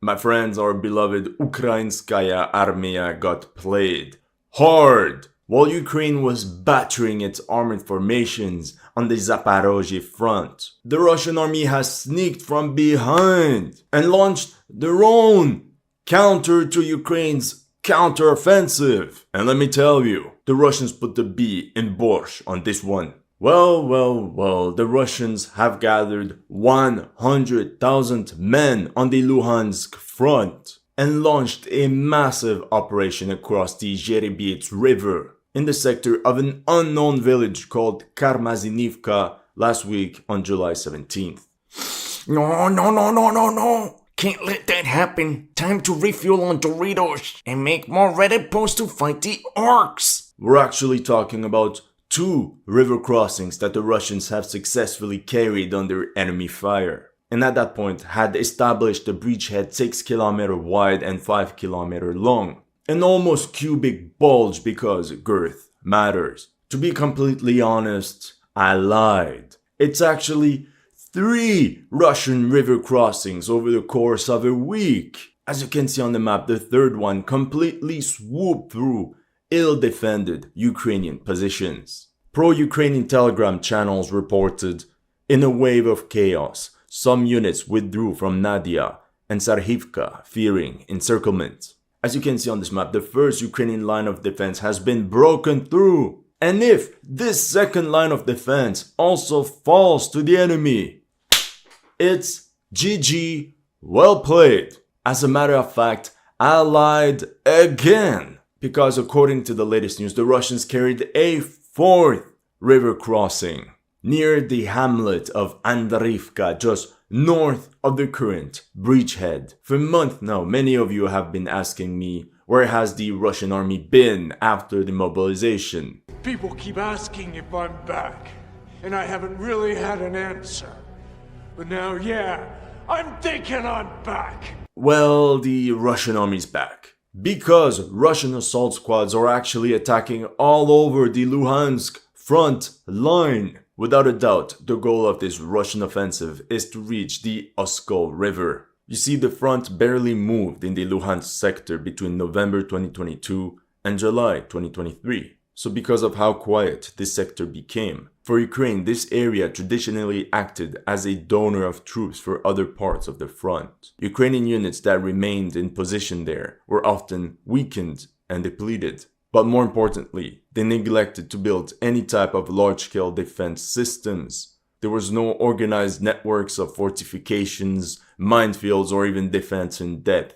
My friends, our beloved Ukrainskaya Armia got played hard while Ukraine was battering its armored formations on the Zaporozhye front. The Russian army has sneaked from behind and launched their own counter to Ukraine's counteroffensive. And let me tell you, the Russians put the B in borscht on this one. Well, the Russians have gathered 100,000 men on the Luhansk front and launched a massive operation across the Zherebiets River in the sector of an unknown village called Karmazinivka last week on July 17th. No. Can't let that happen. Time to refuel on Doritos and make more Reddit posts to fight the orcs. We're actually talking about 2 river crossings that the Russians have successfully carried under enemy fire, and at that point had established a breachhead 6 km wide and 5 km long. An almost cubic bulge because girth matters. To be completely honest, I lied. It's actually 3 Russian river crossings over the course of a week. As you can see on the map, the third one completely swooped through ill-defended Ukrainian positions. Pro-Ukrainian Telegram channels reported, in a wave of chaos, some units withdrew from Nadia and Sarhivka, fearing encirclement. As you can see on this map, the first Ukrainian line of defense has been broken through. And if this second line of defense also falls to the enemy, it's GG, well played. As a matter of fact, I lied again. Because according to the latest news, the Russians carried a 4th river crossing near the hamlet of Andrivka, just north of the current breachhead. For months now, many of you have been asking me, where has the Russian army been after the mobilization? People keep asking if I'm back, and I haven't really had an answer. But now, yeah, I'm thinking I'm back. Well, the Russian army's back. Because Russian assault squads are actually attacking all over the Luhansk front line. Without a doubt, the goal of this Russian offensive is to reach the Oskol River. You see, the front barely moved in the Luhansk sector between November 2022 and July 2023. So because of how quiet this sector became, for Ukraine, this area traditionally acted as a donor of troops for other parts of the front. Ukrainian units that remained in position there were often weakened and depleted. But more importantly, they neglected to build any type of large-scale defense systems. There was no organized networks of fortifications, minefields, or even defense in depth.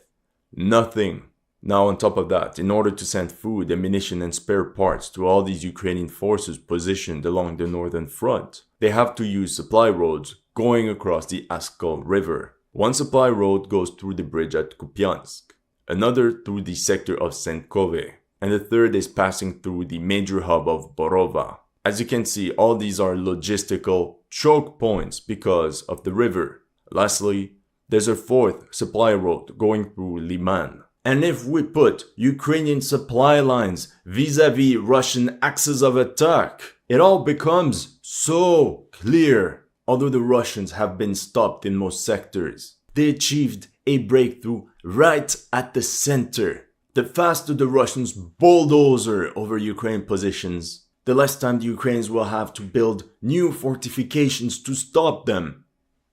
Nothing. Now on top of that, in order to send food, ammunition and spare parts to all these Ukrainian forces positioned along the northern front, they have to use supply roads going across the Oskol River. One supply road goes through the bridge at Kupiansk, another through the sector of Senkove, and the third is passing through the major hub of Borova. As you can see, all these are logistical choke points because of the river. Lastly, there's a 4th supply road going through Liman. And if we put Ukrainian supply lines vis-a-vis Russian axes of attack, it all becomes so clear. Although the Russians have been stopped in most sectors, they achieved a breakthrough right at the center. The faster the Russians bulldoze over Ukraine positions, the less time the Ukrainians will have to build new fortifications to stop them,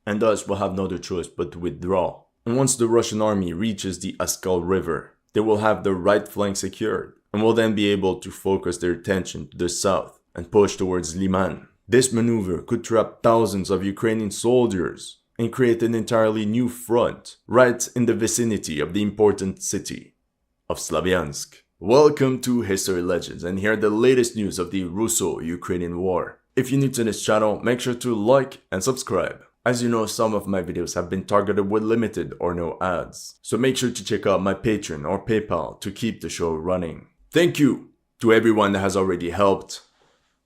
and thus will have no other choice but to withdraw. And once the Russian army reaches the Oskol River, they will have their right flank secured and will then be able to focus their attention to the south and push towards Liman. This maneuver could trap thousands of Ukrainian soldiers and create an entirely new front right in the vicinity of the important city of Slavyansk. Welcome to History Legends, and here are the latest news of the Russo-Ukrainian War. If you're new to this channel, make sure to like and subscribe. As you know, some of my videos have been targeted with limited or no ads, so make sure to check out my Patreon or PayPal to keep the show running. Thank you to everyone that has already helped,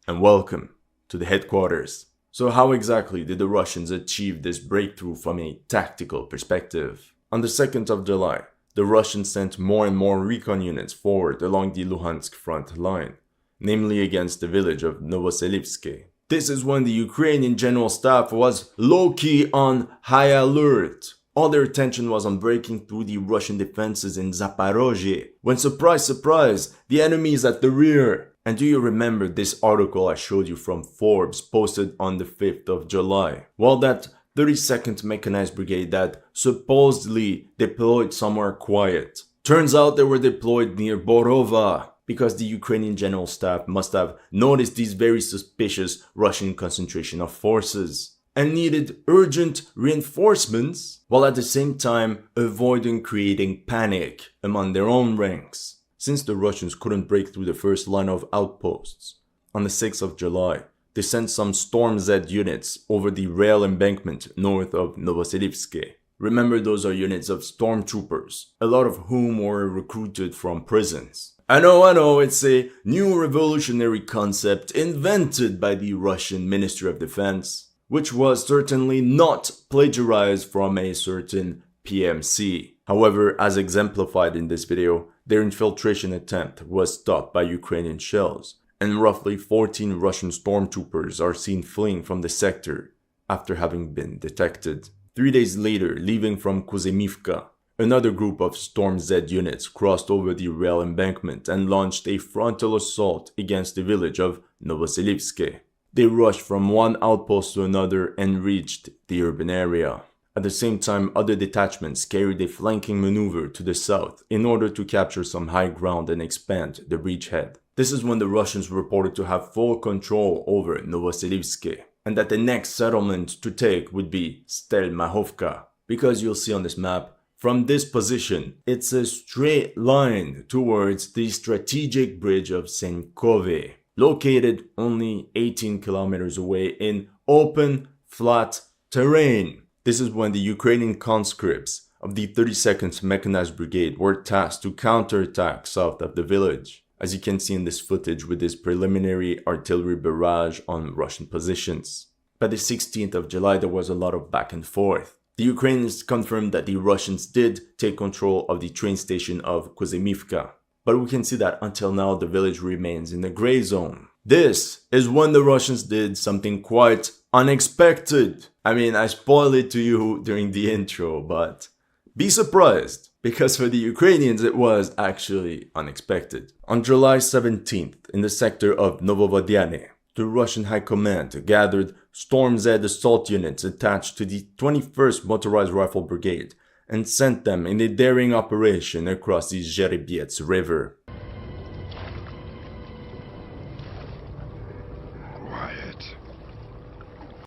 and welcome to the headquarters. So how exactly did the Russians achieve this breakthrough from a tactical perspective? On the 2nd of July, the Russians sent more and more recon units forward along the Luhansk front line, namely against the village of Novoselivske. This is when the Ukrainian General Staff was low-key on high alert. All their attention was on breaking through the Russian defenses in Zaporozhye, when surprise, surprise, the enemy is at the rear. And do you remember this article I showed you from Forbes posted on the 5th of July? Well, that 32nd Mechanized Brigade that supposedly deployed somewhere quiet. Turns out they were deployed near Borova, because the Ukrainian General Staff must have noticed these very suspicious Russian concentration of forces and needed urgent reinforcements, while at the same time avoiding creating panic among their own ranks. Since the Russians couldn't break through the first line of outposts, on the 6th of July, they sent some Storm Z units over the rail embankment north of Novoselivske. Remember, those are units of stormtroopers, a lot of whom were recruited from prisons. I know, it's a new revolutionary concept invented by the Russian Ministry of Defense, which was certainly not plagiarized from a certain PMC. However, as exemplified in this video, their infiltration attempt was stopped by Ukrainian shells, and roughly 14 Russian stormtroopers are seen fleeing from the sector after having been detected. 3 days later, leaving from Kuzemivka, another group of Storm Z units crossed over the rail embankment and launched a frontal assault against the village of Novoselivske. They rushed from one outpost to another and reached the urban area. At the same time, other detachments carried a flanking maneuver to the south in order to capture some high ground and expand the bridgehead. This is when the Russians reported to have full control over Novoselivske, and that the next settlement to take would be Stelmahovka. Because you'll see on this map, from this position, it's a straight line towards the strategic bridge of Senkove, located only 18 kilometers away in open, flat terrain. This is when the Ukrainian conscripts of the 32nd Mechanized Brigade were tasked to counterattack south of the village, as you can see in this footage with this preliminary artillery barrage on Russian positions. By the 16th of July, there was a lot of back and forth. The Ukrainians confirmed that the Russians did take control of the train station of Kuzemivka, but we can see that until now the village remains in the gray zone. This is when the Russians did something quite unexpected. I mean, I spoiled it to you during the intro, but be surprised, because for the Ukrainians it was actually unexpected. On July 17th, in the sector of Novovodyane, the Russian High Command gathered Storm Z assault units attached to the 21st Motorized Rifle Brigade and sent them in a daring operation across the Zherebiets River.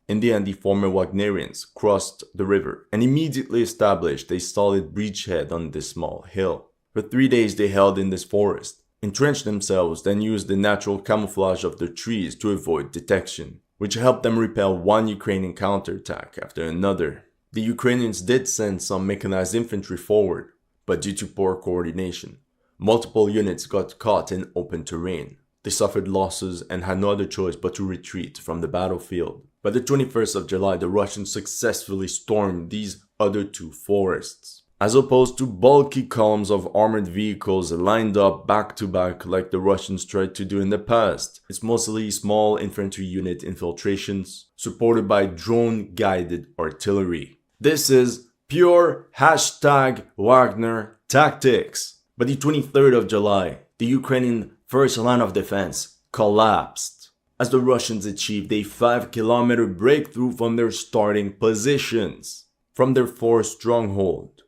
In the end, the former Wagnerians crossed the river and immediately established a solid bridgehead on this small hill. For 3 days they held in this forest, entrenched themselves, then used the natural camouflage of the trees to avoid detection, which helped them repel one Ukrainian counterattack after another. The Ukrainians did send some mechanized infantry forward, but due to poor coordination, multiple units got caught in open terrain. They suffered losses and had no other choice but to retreat from the battlefield. By the 21st of July, the Russians successfully stormed these other two forests. As opposed to bulky columns of armored vehicles lined up back to back like the Russians tried to do in the past, it's mostly small infantry unit infiltrations supported by drone-guided artillery. This is pure #Wagner tactics. By the 23rd of July, the Ukrainian first line of defense collapsed as the Russians achieved a 5-kilometer breakthrough from their starting positions. From their forest stronghold,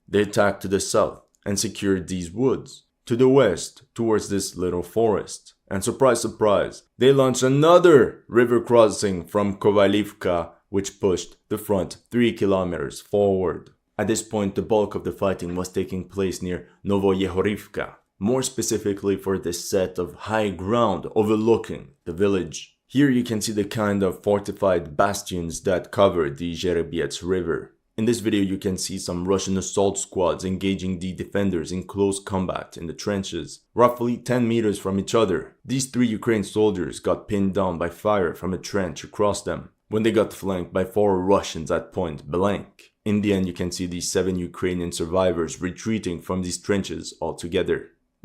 they attacked to the south and secured these woods. To the west, towards this little forest. And surprise, surprise, they launched another river crossing from Kovalivka, which pushed the front 3 kilometers forward. At this point, the bulk of the fighting was taking place near Novoyehorivka, more specifically for this set of high ground overlooking the village. Here you can see the kind of fortified bastions that cover the Zherebiets River. In this video you can see some Russian assault squads engaging the defenders in close combat in the trenches, roughly 10 meters from each other. These 3 Ukrainian soldiers got pinned down by fire from a trench across them, when they got flanked by 4 Russians at point blank. In the end you can see these 7 Ukrainian survivors retreating from these trenches altogether.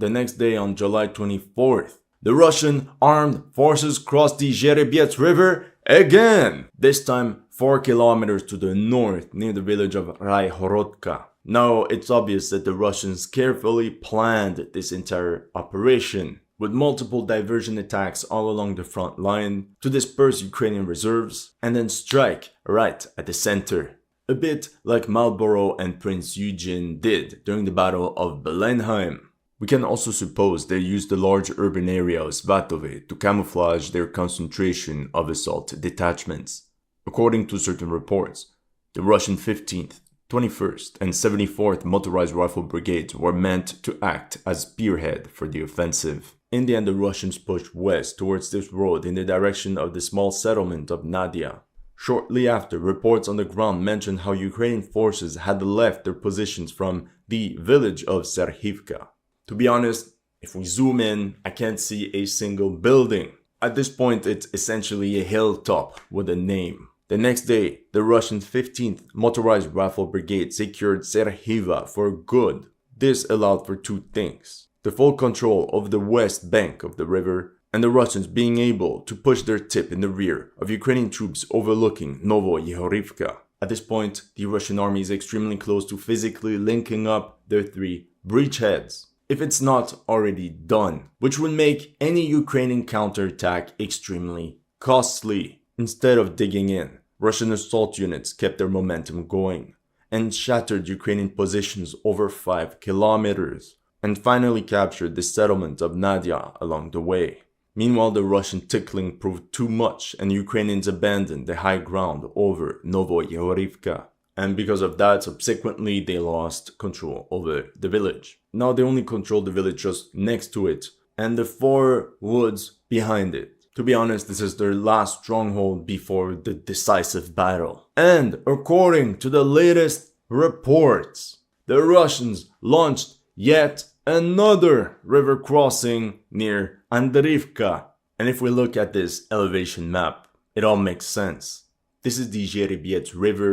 The next day, on July 24th, the Russian armed forces crossed the Zherebiets River again, this time 4 kilometers to the north near the village of Raihorodka. Now, it's obvious that the Russians carefully planned this entire operation, with multiple diversion attacks all along the front line to disperse Ukrainian reserves and then strike right at the center. A bit like Marlborough and Prince Eugene did during the Battle of Blenheim. We can also suppose they used the large urban area of Svatove to camouflage their concentration of assault detachments. According to certain reports, the Russian 15th, 21st, and 74th Motorized Rifle Brigades were meant to act as spearhead for the offensive. In the end, the Russians pushed west towards this road in the direction of the small settlement of Nadia. Shortly after, reports on the ground mentioned how Ukrainian forces had left their positions from the village of Serhivka. To be honest, if we zoom in, I can't see a single building. At this point, it's essentially a hilltop with a name. The next day, the Russian 15th Motorized Rifle Brigade secured Serhiva for good. This allowed for two things: the full control of the west bank of the river, and the Russians being able to push their tip in the rear of Ukrainian troops overlooking Novoyehorivka. At this point, the Russian army is extremely close to physically linking up their three breachheads, if it's not already done, which would make any Ukrainian counterattack extremely costly. Instead of digging in, Russian assault units kept their momentum going and shattered Ukrainian positions over 5 kilometers, and finally captured the settlement of Nadia along the way. Meanwhile, the Russian tickling proved too much and Ukrainians abandoned the high ground over Novoyehorivka. And because of that, subsequently, they lost control over the village. Now they only control the village just next to it and the 4 woods behind it. To be honest, this is their last stronghold before the decisive battle. And according to the latest reports, the Russians launched yet another river crossing near Andrivka. And if we look at this elevation map, it all makes sense. This is the Zherebiets River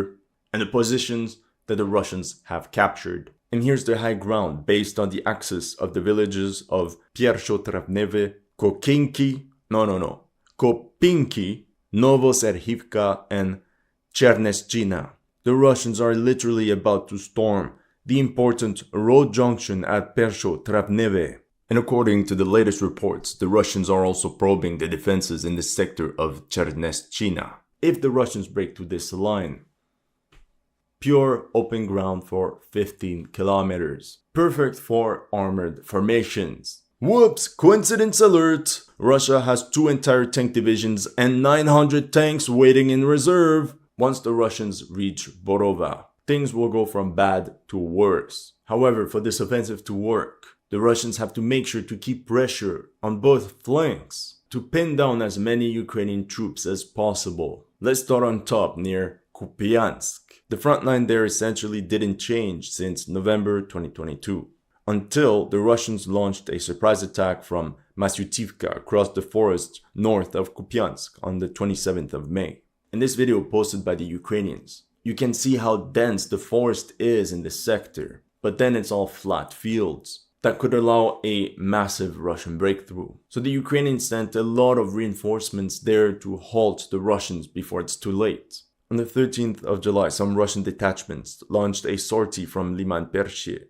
and the positions that the Russians have captured. And here's their high ground based on the axis of the villages of Piersho-Travneve, Kopinki, Novoserhivka, and Cherneshchina. The Russians are literally about to storm the important road junction at Persho-Travneve. And according to the latest reports, the Russians are also probing the defenses in the sector of Cherneshchina. If the Russians break through this line, pure open ground for 15 kilometers. Perfect for armored formations. Whoops! Coincidence alert! Russia has 2 entire tank divisions and 900 tanks waiting in reserve. Once the Russians reach Borova, things will go from bad to worse. However, for this offensive to work, the Russians have to make sure to keep pressure on both flanks to pin down as many Ukrainian troops as possible. Let's start on top near Kupiansk. The front line there essentially didn't change since November 2022, until the Russians launched a surprise attack from Masyutivka across the forest north of Kupiansk on the 27th of May. In this video posted by the Ukrainians, you can see how dense the forest is in the sector, but then it's all flat fields that could allow a massive Russian breakthrough. So the Ukrainians sent a lot of reinforcements there to halt the Russians before it's too late. On the 13th of July, some Russian detachments launched a sortie from Liman Pershie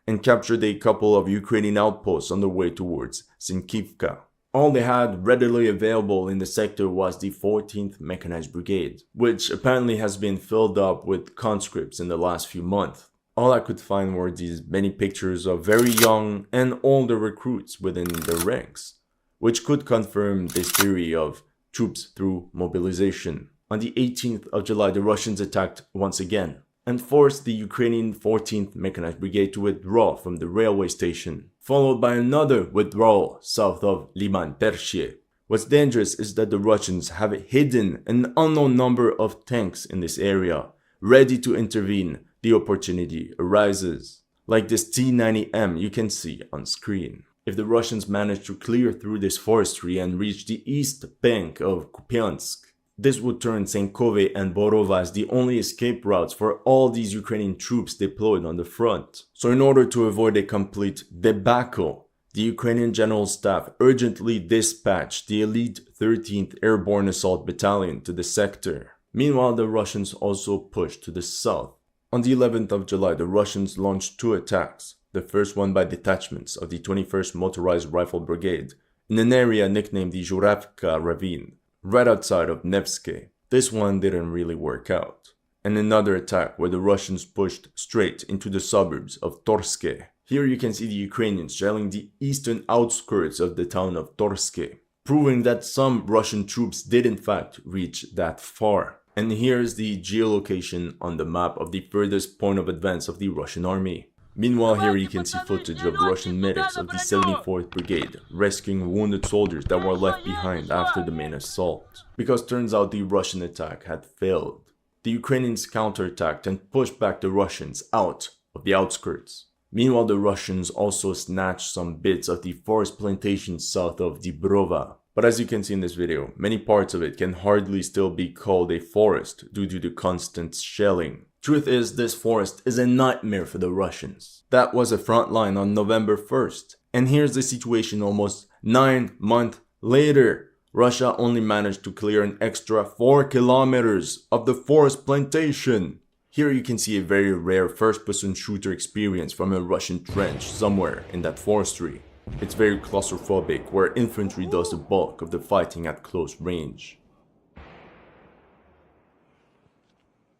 and captured a couple of Ukrainian outposts on the way towards Sinkivka. All they had readily available in the sector was the 14th Mechanized Brigade, which apparently has been filled up with conscripts in the last few months. All I could find were these many pictures of very young and older recruits within their ranks, which could confirm this theory of troops through mobilization. On the 18th of July, the Russians attacked once again and forced the Ukrainian 14th Mechanized Brigade to withdraw from the railway station, followed by another withdrawal south of Liman Pershie. What's dangerous is that the Russians have hidden an unknown number of tanks in this area, ready to intervene the opportunity arises, like this T-90M you can see on screen. If the Russians manage to clear through this forestry and reach the east bank of Kupiansk, this would turn Senkove and Borova as the only escape routes for all these Ukrainian troops deployed on the front. So in order to avoid a complete debacle, the Ukrainian General Staff urgently dispatched the elite 13th Airborne Assault Battalion to the sector. Meanwhile, the Russians also pushed to the south. On the 11th of July, the Russians launched 2 attacks, the first one by detachments of the 21st Motorized Rifle Brigade in an area nicknamed the Zhuravka Ravine, right outside of Nevsky. This one didn't really work out. And another attack where the Russians pushed straight into the suburbs of Torske. Here you can see the Ukrainians shelling the eastern outskirts of the town of Torske, proving that some Russian troops did in fact reach that far. And here's the geolocation on the map of the furthest point of advance of the Russian army. Meanwhile, here you can see footage of Russian medics of the 74th Brigade rescuing wounded soldiers that were left behind after the main assault. Because turns out the Russian attack had failed. The Ukrainians counterattacked and pushed back the Russians out of the outskirts. Meanwhile, the Russians also snatched some bits of the forest plantations south of Dibrova. But as you can see in this video, many parts of it can hardly still be called a forest due to the constant shelling. Truth is, this forest is a nightmare for the Russians. That was a front line on November 1st. And here's the situation almost 9 months later. Russia only managed to clear an extra 4 kilometers of the forest plantation. Here you can see a very rare first-person shooter experience from a Russian trench somewhere in that forestry. It's very claustrophobic, where infantry does the bulk of the fighting at close range.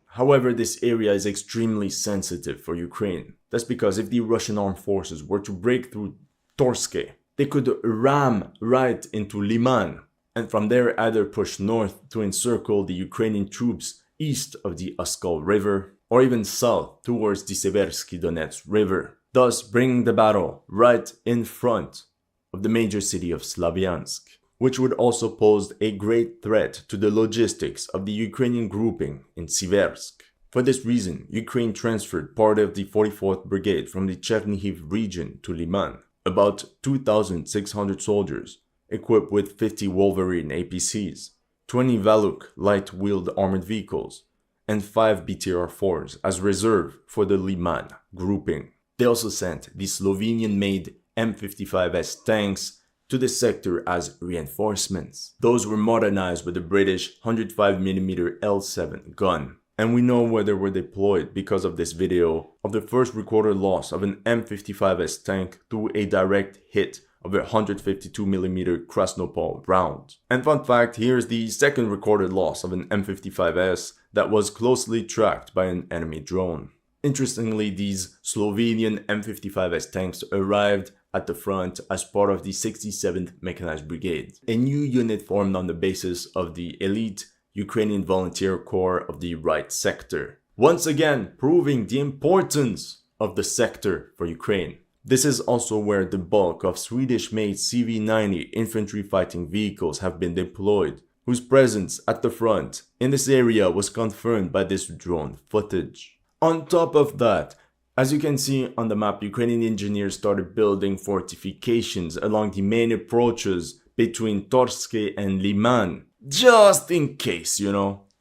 However, this area is extremely sensitive for Ukraine. That's because if the Russian armed forces were to break through Torske, they could ram right into Liman, and from there either push north to encircle the Ukrainian troops east of the Oskol River, or even south towards the Seversky Donets River, thus bringing the battle right in front of the major city of Slavyansk, which would also pose a great threat to the logistics of the Ukrainian grouping in Siversk. For this reason, Ukraine transferred part of the 44th Brigade from the Chernihiv region to Liman, about 2,600 soldiers, equipped with 50 Wolverine APCs, 20 Valuk light-wheeled armored vehicles, and 5 BTR-4s as reserve for the Liman grouping. They also sent the Slovenian-made M55S tanks to the sector as reinforcements. Those were modernized with the British 105mm L7 gun. And we know where they were deployed because of this video of the first recorded loss of an M55S tank through a direct hit of a 152mm Krasnopol round. And fun fact, here's the second recorded loss of an M55S that was closely tracked by an enemy drone. Interestingly, these Slovenian M55S tanks arrived at the front as part of the 67th Mechanized Brigade, a new unit formed on the basis of the elite Ukrainian Volunteer Corps of the Right Sector, once again proving the importance of the sector for Ukraine. This is also where the bulk of Swedish-made CV-90 infantry fighting vehicles have been deployed, whose presence at the front in this area was confirmed by this drone footage. On top of that, as you can see on the map, Ukrainian engineers started building fortifications along the main approaches between Torske and Liman. Just in case,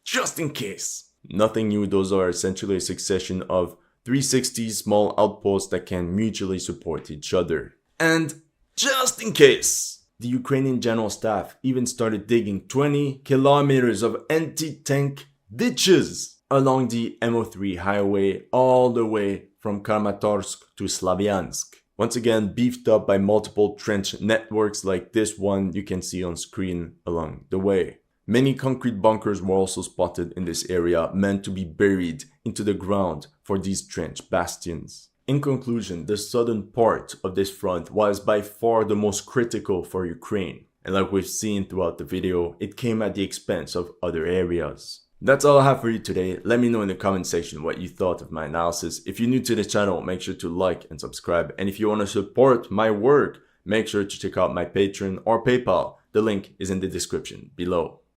just in case. Nothing new, those are essentially a succession of 360 small outposts that can mutually support each other. And just in case, the Ukrainian General Staff even started digging 20 kilometers of anti-tank ditches along the MO3 highway all the way from Kramatorsk to Slavyansk. Once again, beefed up by multiple trench networks like this one you can see on screen along the way. Many concrete bunkers were also spotted in this area, meant to be buried into the ground for these trench bastions. In conclusion, the southern part of this front was by far the most critical for Ukraine. And like we've seen throughout the video, it came at the expense of other areas. That's all I have for you today. Let me know in the comment section what you thought of my analysis. If you're new to the channel, make sure to like and subscribe. And if you want to support my work, make sure to check out my Patreon or PayPal. The link is in the description below.